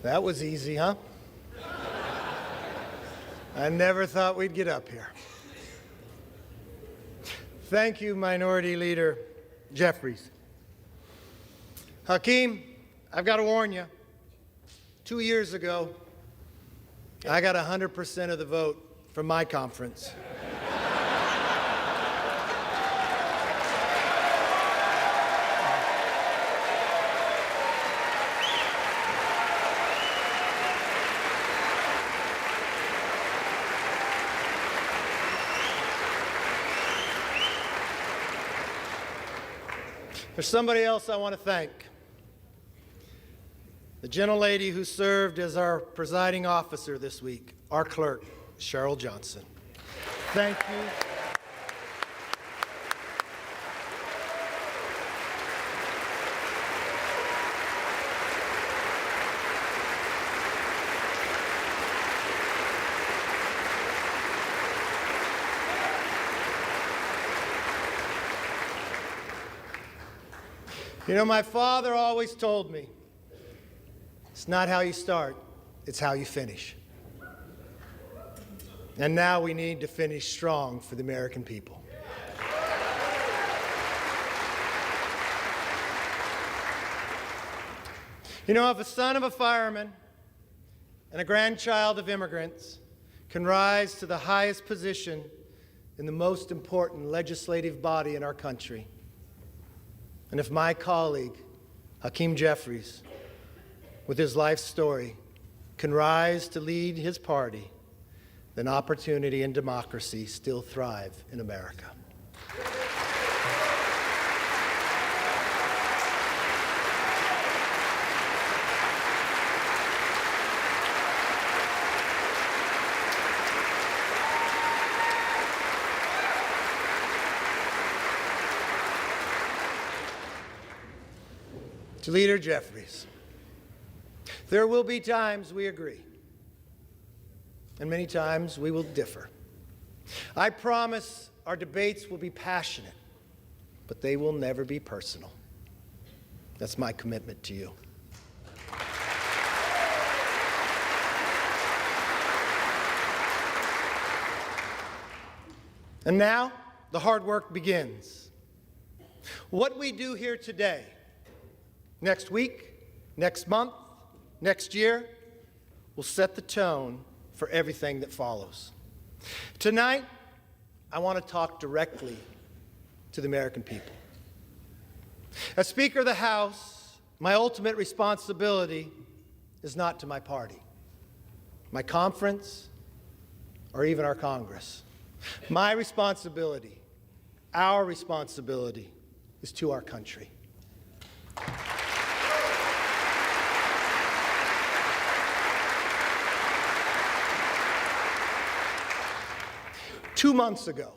That was easy, huh? I never thought we'd get up here. Thank you, Minority Leader Jeffries. Hakeem, I've got to warn you. 2 years ago, I got 100% of the vote from my conference. There's somebody else I want to thank. The gentlelady who served as our presiding officer this week, our clerk, Cheryl Johnson. Thank you. You know, my father always told me, it's not how you start, it's how you finish. And now we need to finish strong for the American people. You know, if a son of a fireman and a grandchild of immigrants can rise to the highest position in the most important legislative body in our country, and if my colleague, Hakeem Jeffries, with his life story, can rise to lead his party, then opportunity and democracy still thrive in America. To Leader Jeffries, there will be times we agree, and many times we will differ. I promise our debates will be passionate, but they will never be personal. That's my commitment to you. And now, the hard work begins. What we do here today, next week, next month, next year, will set the tone for everything that follows. Tonight, I want to talk directly to the American people. As Speaker of the House, my ultimate responsibility is not to my party, my conference, or even our Congress. My responsibility, our responsibility, is to our country. Two months ago,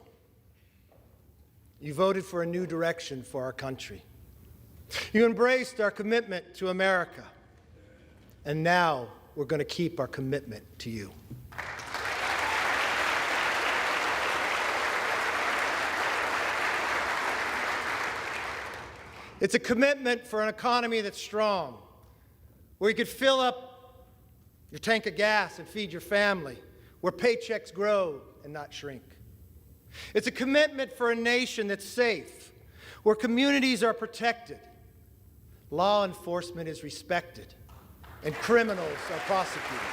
you voted for a new direction for our country. You embraced our commitment to America, and now we're going to keep our commitment to you. It's a commitment for an economy that's strong, where you could fill up your tank of gas and feed your family, where paychecks grow and not shrink. It's a commitment for a nation that's safe, where communities are protected, law enforcement is respected, and criminals are prosecuted.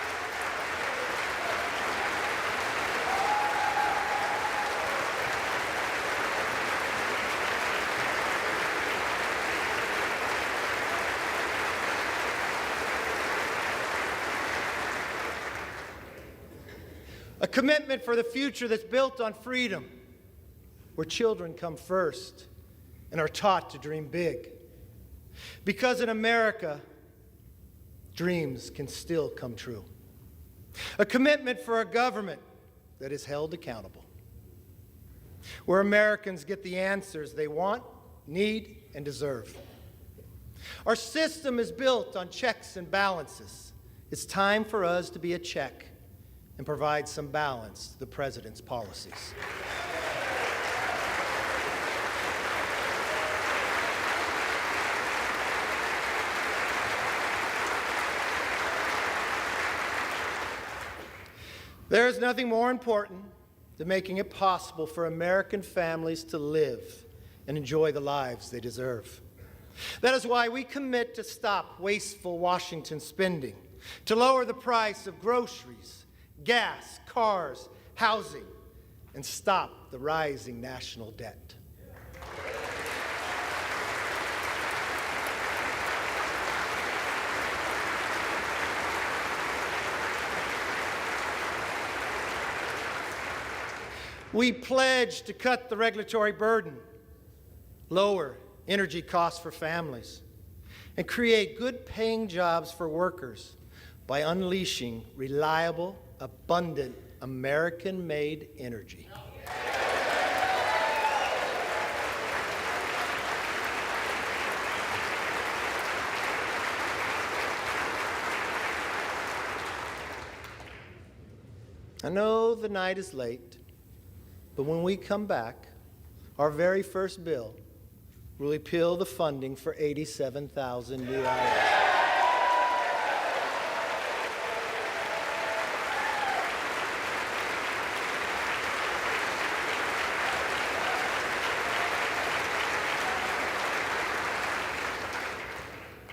A commitment for the future that's built on freedom, where children come first and are taught to dream big. Because in America, dreams can still come true. A commitment for a government that is held accountable, where Americans get the answers they want, need, and deserve. Our system is built on checks and balances. It's time for us to be a check and provide some balance to the president's policies. There is nothing more important than making it possible for American families to live and enjoy the lives they deserve. That is why we commit to stop wasteful Washington spending, to lower the price of groceries, gas, cars, housing, and stop the rising national debt. We pledge to cut the regulatory burden, lower energy costs for families, and create good-paying jobs for workers by unleashing reliable, abundant, American-made energy. I know the night is late, but when we come back, our very first bill will repeal the funding for 87,000 new hours.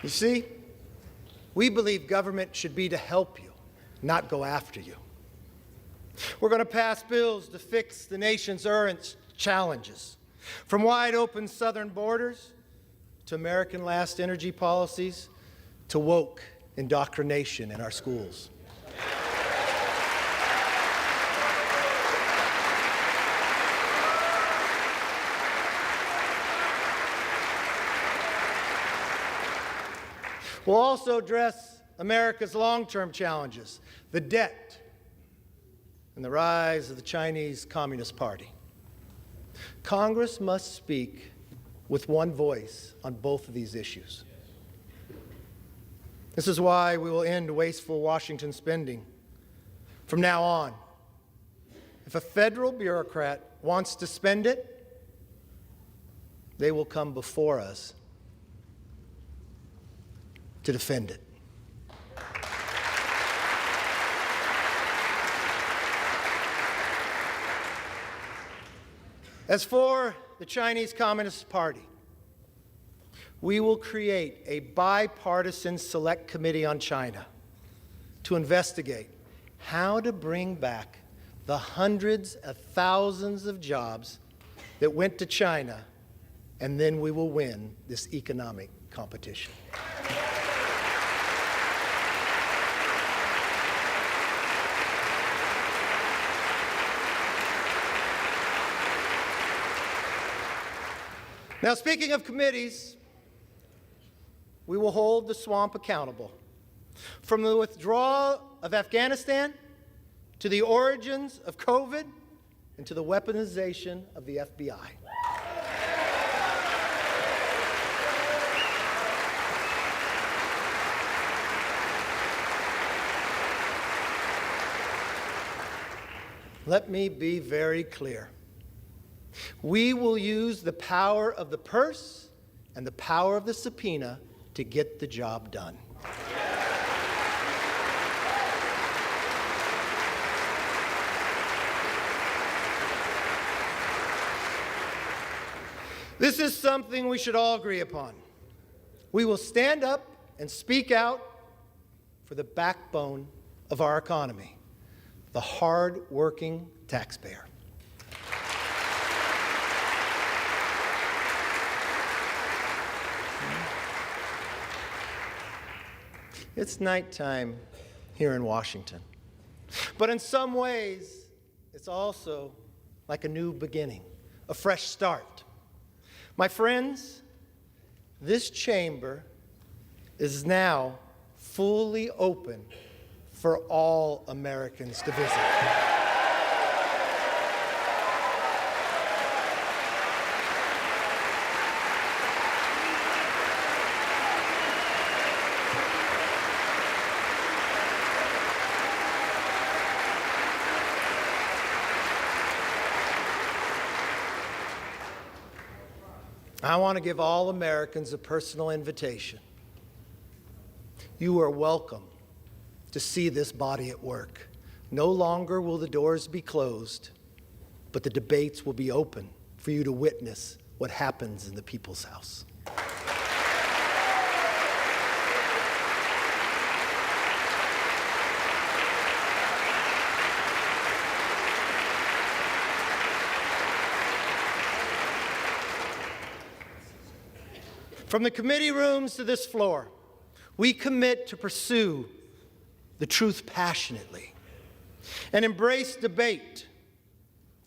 You see, we believe government should be to help you, not go after you. We're going to pass bills to fix the nation's urgent challenges, from wide open southern borders to American last energy policies to woke indoctrination in our schools. We'll also address America's long-term challenges, the debt, and the rise of the Chinese Communist Party. Congress must speak with one voice on both of these issues. This is why we will end wasteful Washington spending. From now on, if a federal bureaucrat wants to spend it, they will come before us to defend it. As for the Chinese Communist Party, we will create a bipartisan select committee on China to investigate how to bring back the hundreds of thousands of jobs that went to China, and then we will win this economic competition. Now, speaking of committees, we will hold the swamp accountable. From the withdrawal of Afghanistan to the origins of COVID and to the weaponization of the FBI. Let me be very clear. We will use the power of the purse and the power of the subpoena to get the job done. This is something we should all agree upon. We will stand up and speak out for the backbone of our economy, the hard-working taxpayer. It's nighttime here in Washington. But in some ways, it's also like a new beginning, a fresh start. My friends, this chamber is now fully open for all Americans to visit. I want to give all Americans a personal invitation. You are welcome to see this body at work. No longer will the doors be closed, but the debates will be open for you to witness what happens in the people's house. From the committee rooms to this floor, we commit to pursue the truth passionately and embrace debate.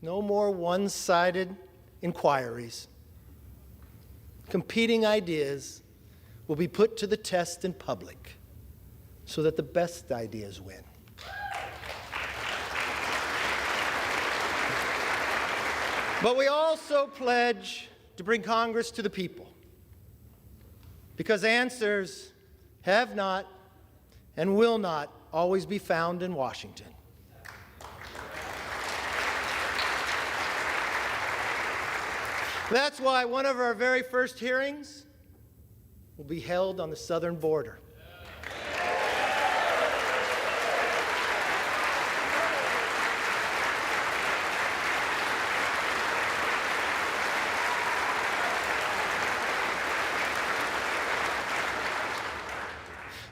No more one-sided inquiries. Competing ideas will be put to the test in public so that the best ideas win. But we also pledge to bring Congress to the people, because answers have not and will not always be found in Washington. That's why one of our very first hearings will be held on the southern border.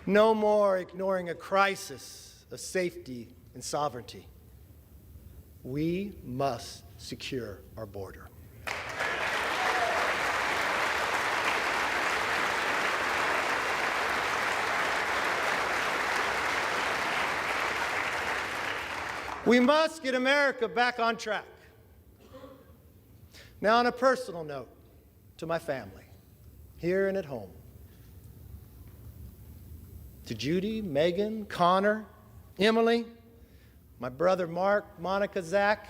No more ignoring a crisis of safety and sovereignty. We must secure our border. We must get America back on track. Now, on a personal note, to my family, here and at home, to Judy, Megan, Connor, Emily, my brother Mark, Monica, Zach,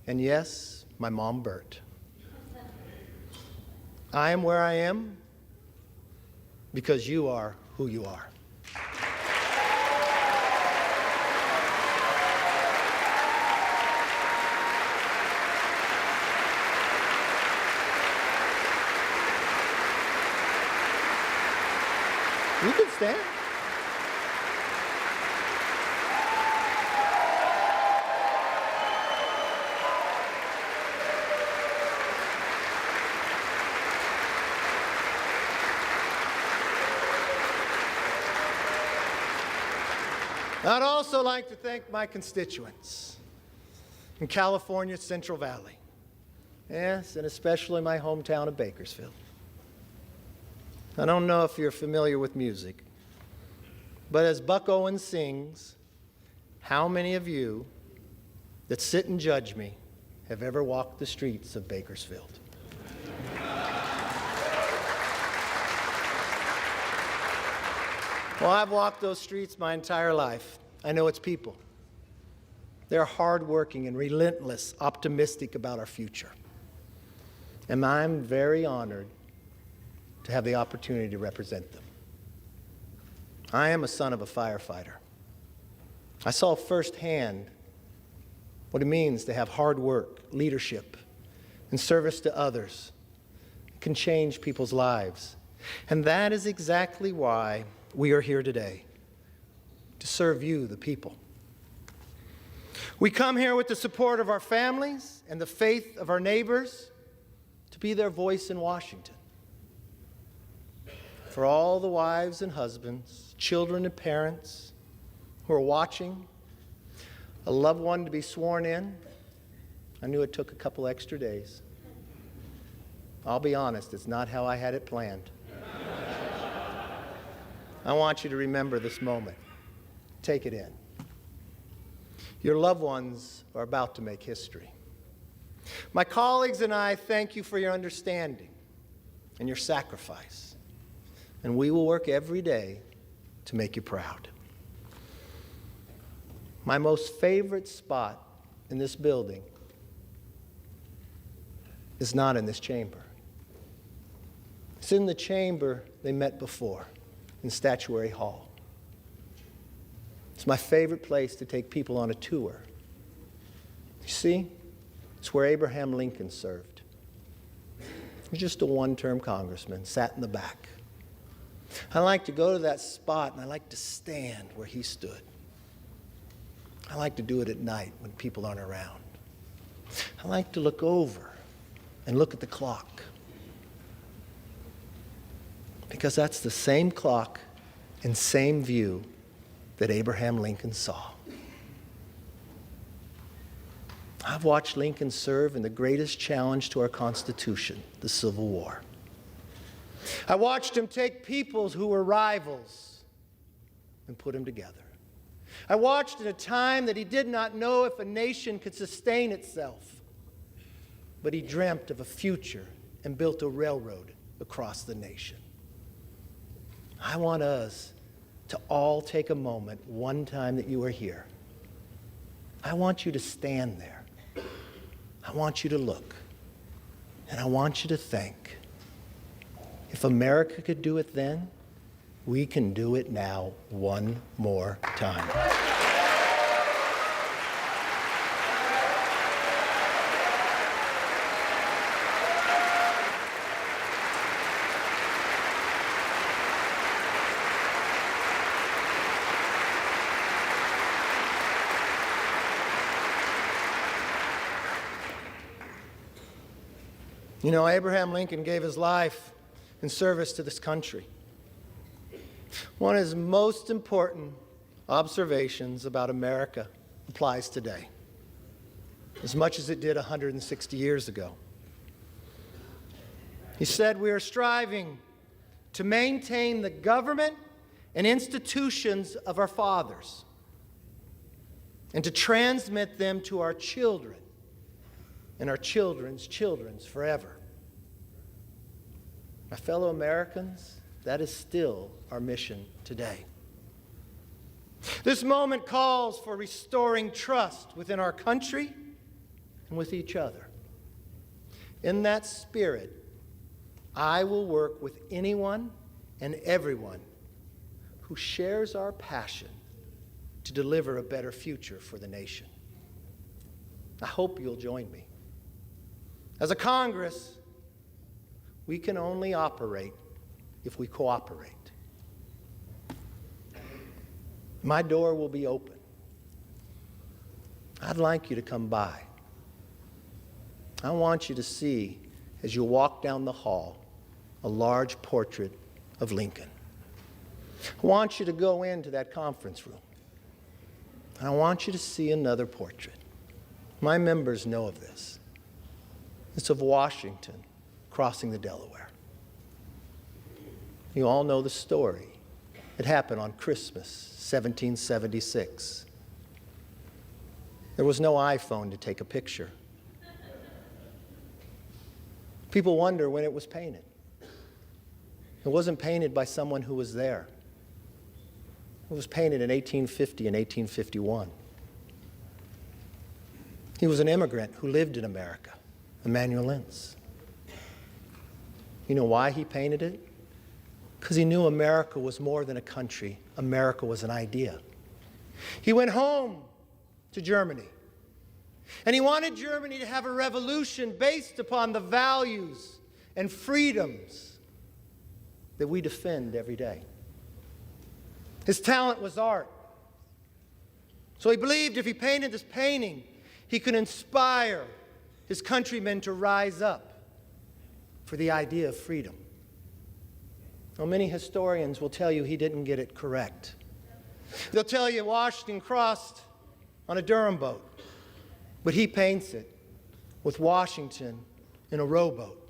and yes, my mom Bert. I am where I am because you are who you are. You can stand. I'd also like to thank my constituents in California's Central Valley. Yes, and especially my hometown of Bakersfield. I don't know if you're familiar with music, but as Buck Owens sings, how many of you that sit and judge me have ever walked the streets of Bakersfield? Well, I've walked those streets my entire life. I know its people. They're hardworking and relentless, optimistic about our future. And I'm very honored to have the opportunity to represent them. I am a son of a firefighter. I saw firsthand what it means to have hard work, leadership, and service to others. It can change people's lives. And that is exactly why we are here today, to serve you, the people. We come here with the support of our families and the faith of our neighbors to be their voice in Washington. For all the wives and husbands, children and parents who are watching, a loved one to be sworn in, I knew it took a couple extra days. I'll be honest, it's not how I had it planned. I want you to remember this moment. Take it in. Your loved ones are about to make history. My colleagues and I thank you for your understanding and your sacrifice. And we will work every day to make you proud. My most favorite spot in this building is not in this chamber. It's in the chamber they met before, in Statuary Hall. It's my favorite place to take people on a tour. You see, it's where Abraham Lincoln served. He was just a one-term congressman, sat in the back. I like to go to that spot and I like to stand where he stood. I like to do it at night when people aren't around. I like to look over and look at the clock, because that's the same clock and same view that Abraham Lincoln saw. I've watched Lincoln serve in the greatest challenge to our Constitution, the Civil War. I watched him take peoples who were rivals and put them together. I watched in a time that he did not know if a nation could sustain itself, but he dreamt of a future and built a railroad across the nation. I want us to all take a moment one time that you are here. I want you to stand there. I want you to look. And I want you to think, if America could do it then, we can do it now one more time. You know, Abraham Lincoln gave his life in service to this country. One of his most important observations about America applies today, as much as it did 160 years ago. He said, "We are striving to maintain the government and institutions of our fathers and to transmit them to our children and our children's children's forever." My fellow Americans, that is still our mission today. This moment calls for restoring trust within our country and with each other. In that spirit, I will work with anyone and everyone who shares our passion to deliver a better future for the nation. I hope you'll join me. As a Congress, we can only operate if we cooperate. My door will be open. I'd like you to come by. I want you to see, as you walk down the hall, a large portrait of Lincoln. I want you to go into that conference room. And I want you to see another portrait. My members know of this. It's of Washington crossing the Delaware. You all know the story. It happened on Christmas, 1776. There was no iPhone to take a picture. People wonder when it was painted. It wasn't painted by someone who was there. It was painted in 1850 and 1851. He was an immigrant who lived in America, Emanuel Lentz. You know why he painted it? Because he knew America was more than a country. America was an idea. He went home to Germany, and he wanted Germany to have a revolution based upon the values and freedoms that we defend every day. His talent was art. So he believed if he painted this painting, he could inspire his countrymen to rise up for the idea of freedom. Well, many historians will tell you he didn't get it correct. They'll tell you Washington crossed on a Durham boat, but he paints it with Washington in a rowboat.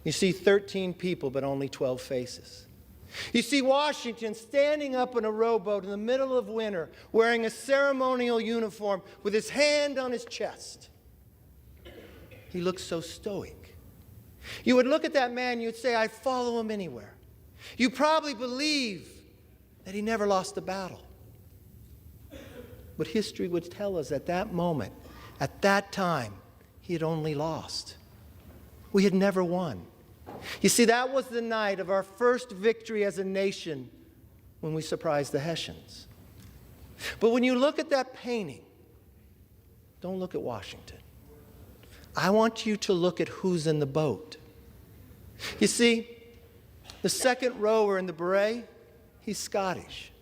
You see 13 people, but only 12 faces. You see Washington standing up in a rowboat in the middle of winter, wearing a ceremonial uniform with his hand on his chest. He looks so stoic. You would look at that man, you'd say, I'd follow him anywhere. You probably believe that he never lost a battle. But history would tell us at that moment, at that time, he had only lost. We had never won. You see, that was the night of our first victory as a nation when we surprised the Hessians. But when you look at that painting, don't look at Washington. I want you to look at who's in the boat. You see, the second rower in the beret, he's Scottish.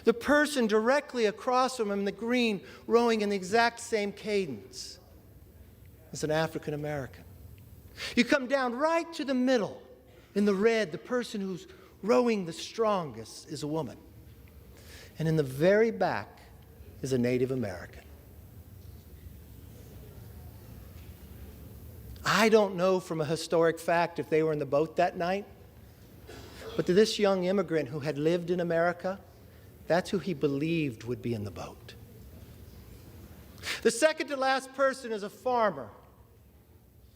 The person directly across from him in the green, rowing in the exact same cadence, is an African American. You come down right to the middle in the red, the person who's rowing the strongest is a woman. And in the very back is a Native American. I don't know from a historic fact if they were in the boat that night, but to this young immigrant who had lived in America, that's who he believed would be in the boat. The second to last person is a farmer.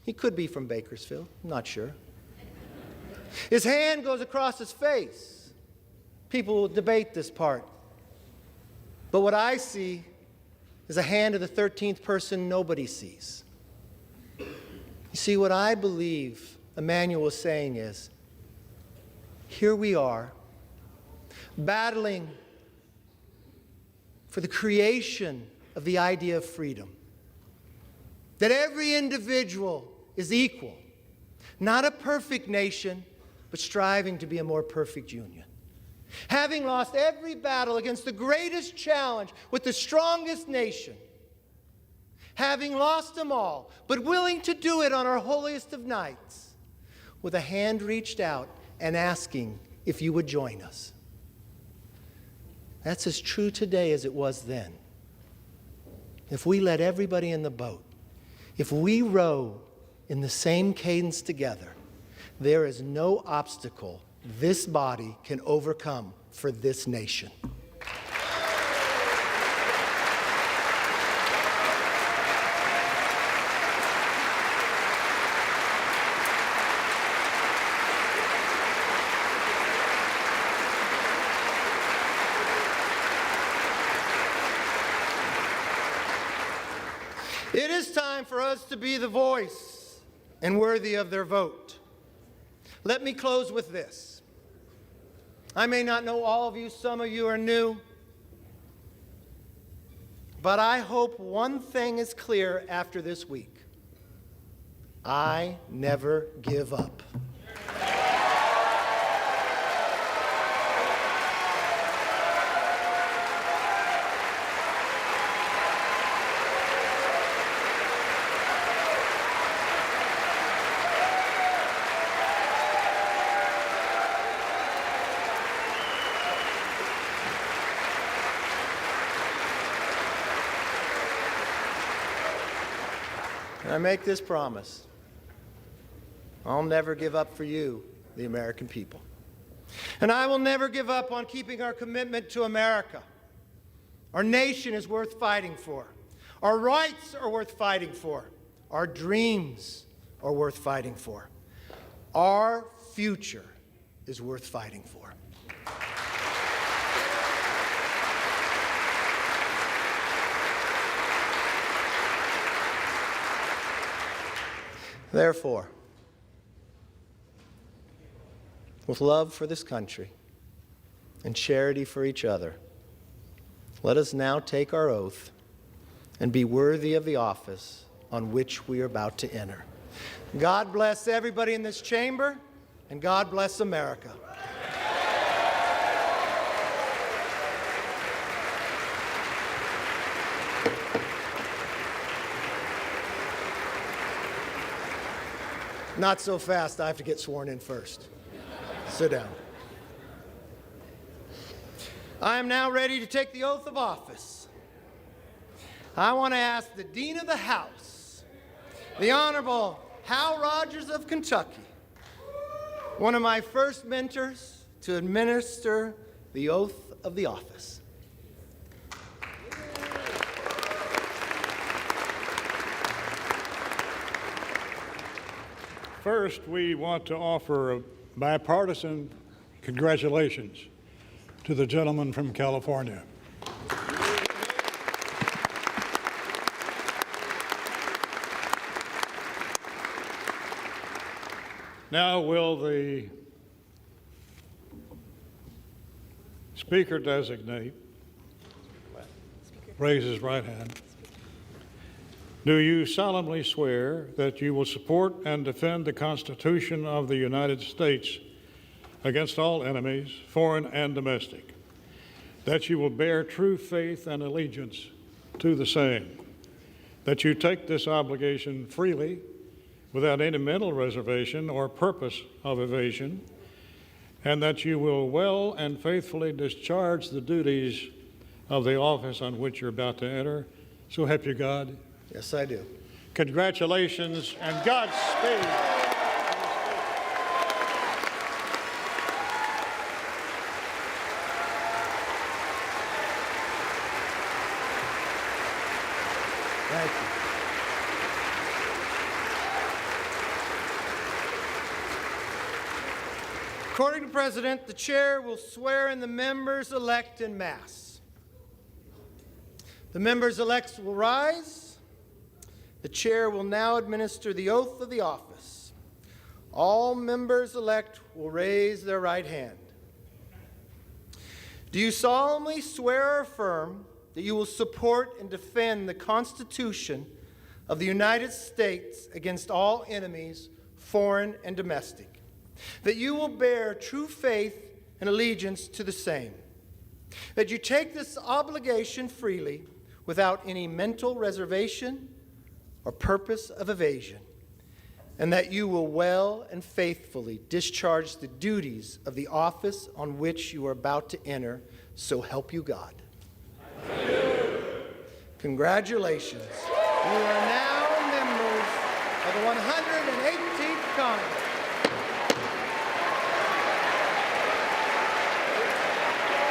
He could be from Bakersfield, I'm not sure. His hand goes across his face. People will debate this part. But what I see is a hand of the 13th person nobody sees. You see, what I believe Emmanuel is saying is, here we are, battling for the creation of the idea of freedom. That every individual is equal, not a perfect nation, but striving to be a more perfect union. Having lost every battle against the greatest challenge with the strongest nation, having lost them all, but willing to do it on our holiest of nights, with a hand reached out and asking if you would join us. That's as true today as it was then. If we let everybody in the boat, if we row in the same cadence together, there is no obstacle this body can overcome for this nation. It is time for us to be the voice and worthy of their vote. Let me close with this. I may not know all of you, some of you are new, but I hope one thing is clear after this week. I never give up. I make this promise. I'll never give up for you, the American people. And I will never give up on keeping our commitment to America. Our nation is worth fighting for. Our rights are worth fighting for. Our dreams are worth fighting for. Our future is worth fighting for. Therefore, with love for this country and charity for each other, let us now take our oath and be worthy of the office on which we are about to enter. God bless everybody in this chamber, and God bless America. Not so fast, I have to get sworn in first. Sit down. I am now ready to take the oath of office. I want to ask the Dean of the House, the Honorable Hal Rogers of Kentucky, one of my first mentors, to administer the oath of the office. First, we want to offer a bipartisan congratulations to the gentleman from California. Now, will the Speaker designate raise his right hand? Do you solemnly swear that you will support and defend the Constitution of the United States against all enemies, foreign and domestic, that you will bear true faith and allegiance to the same, that you take this obligation freely without any mental reservation or purpose of evasion, and that you will well and faithfully discharge the duties of the office on which you're about to enter. So help you God. Yes, I do. Congratulations and Godspeed. Thank you. According to the President, the chair will swear in the members-elect en masse. The members-elect will rise. The chair will now administer the oath of the office. All members-elect will raise their right hand. Do you solemnly swear or affirm that you will support and defend the Constitution of the United States against all enemies, foreign and domestic, that you will bear true faith and allegiance to the same, that you take this obligation freely without any mental reservation or purpose of evasion, and that you will well and faithfully discharge the duties of the office on which you are about to enter, so help you God. Congratulations. You are now members of the 118th Congress.